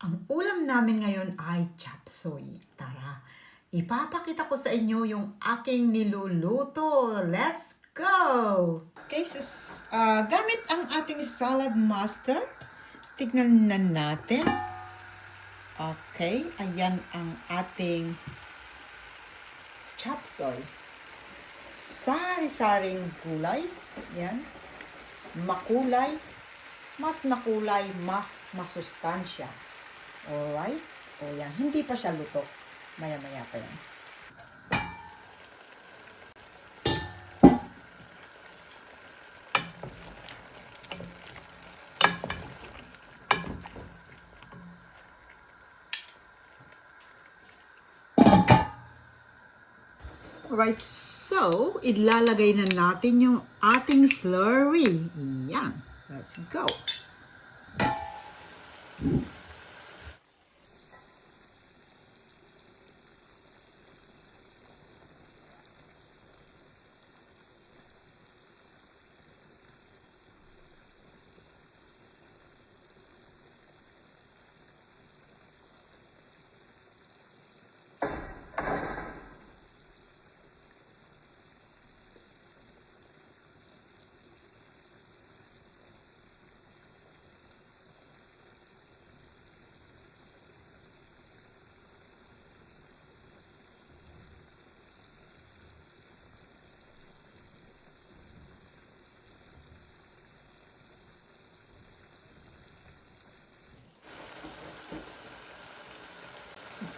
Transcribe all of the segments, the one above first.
Ang ulam namin ngayon ay chop suey. Tara, ipapakita ko sa inyo yung aking niluluto. Let's go! Okay, so gamit ang ating salad mustard. Tignan na natin. Okay, ayan ang ating chop suey. Sari-saring gulay. Yan. Makulay. Mas makulay, mas masustansya. Alright? O yan. Hindi pa siya luto. Maya-maya pa yan. Alright, so, ilalagay na natin yung ating slurry. Yan. Let's go.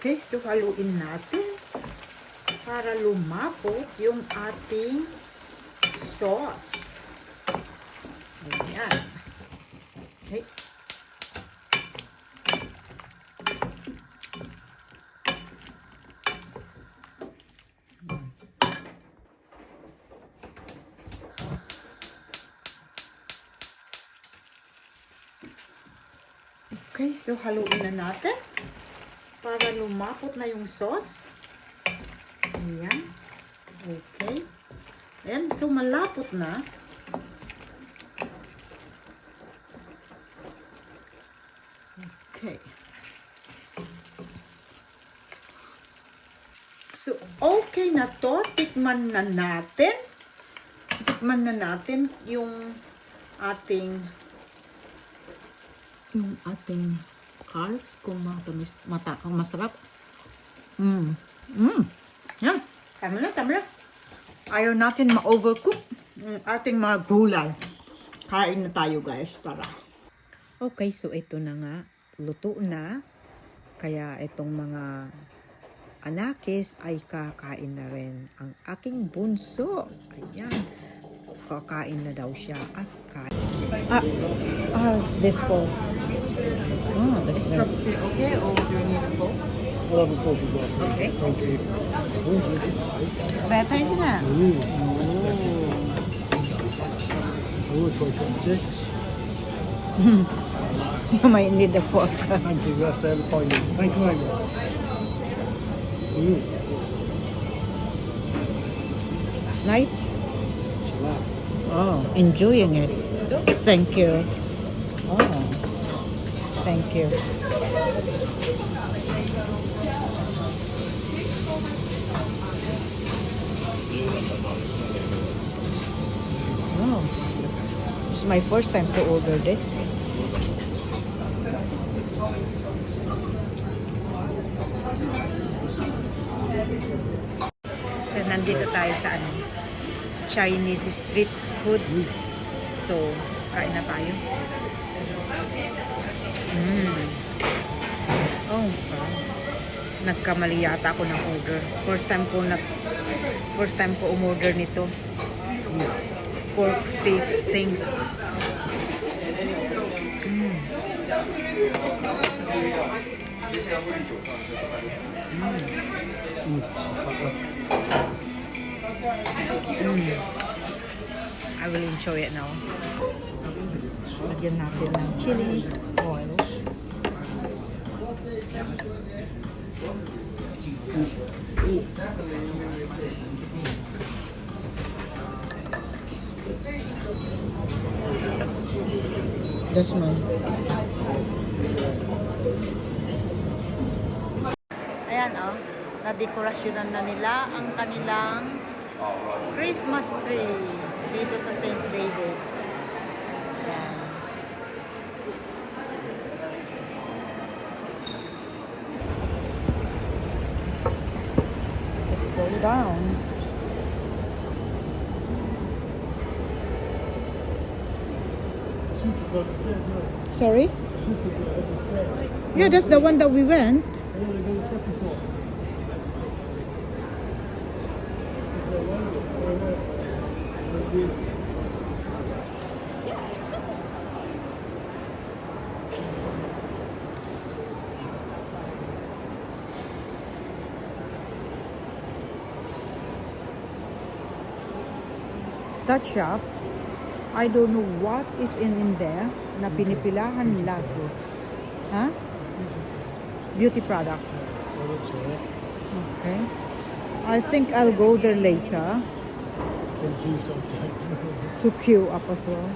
Okay, so haluin natin para lumapot yung ating sauce. Ayan. Okay. Okay, so haluin na natin para lumapot na yung sauce. Ayan. Okay. Ayan, so malapot na. Okay. So, okay na to. Tikman na natin. Tikman na natin yung ating carrots kung masarap. Yan. Tama na, tama na. Ayaw natin ma-overcook yung ating mga gulay. Kain na tayo, guys. Tara. Okay, so ito na nga. Luto na. Kaya itong mga anakis ay kakain na rin. Ang aking bunso. Ayan. Kakain na daw siya. At kain. This bowl. This Is chopstick okay, or do you need a fork? I'll have a fork as well. Okay. Thank you. Sabay tayo sila. We'll try chopsticks. You might need a fork. Thank you. That's fine. Thank you very much. Nice. Shalaf. Oh, enjoying it. Thank you. Oh, thank you. Oh, it's my first time to order this. So, nandito tayo sa Chinese street food. So, kain na tayo. Oh, nagkamali yata ako ng order. First time ko umorder nito. Pork thing. I will enjoy it now. Lagyan natin ng chili oil. That's mine. Ayan, oh. Nadekorasyonan na nila ang kanilang Christmas tree dito sa St. David's. Ayan. Let's go down. Sorry? Yeah, that's the one that we went. That shop, I don't know what is in there na pinipilahan lago. Huh? Beauty products. Okay. I think I'll go there later to queue up as well.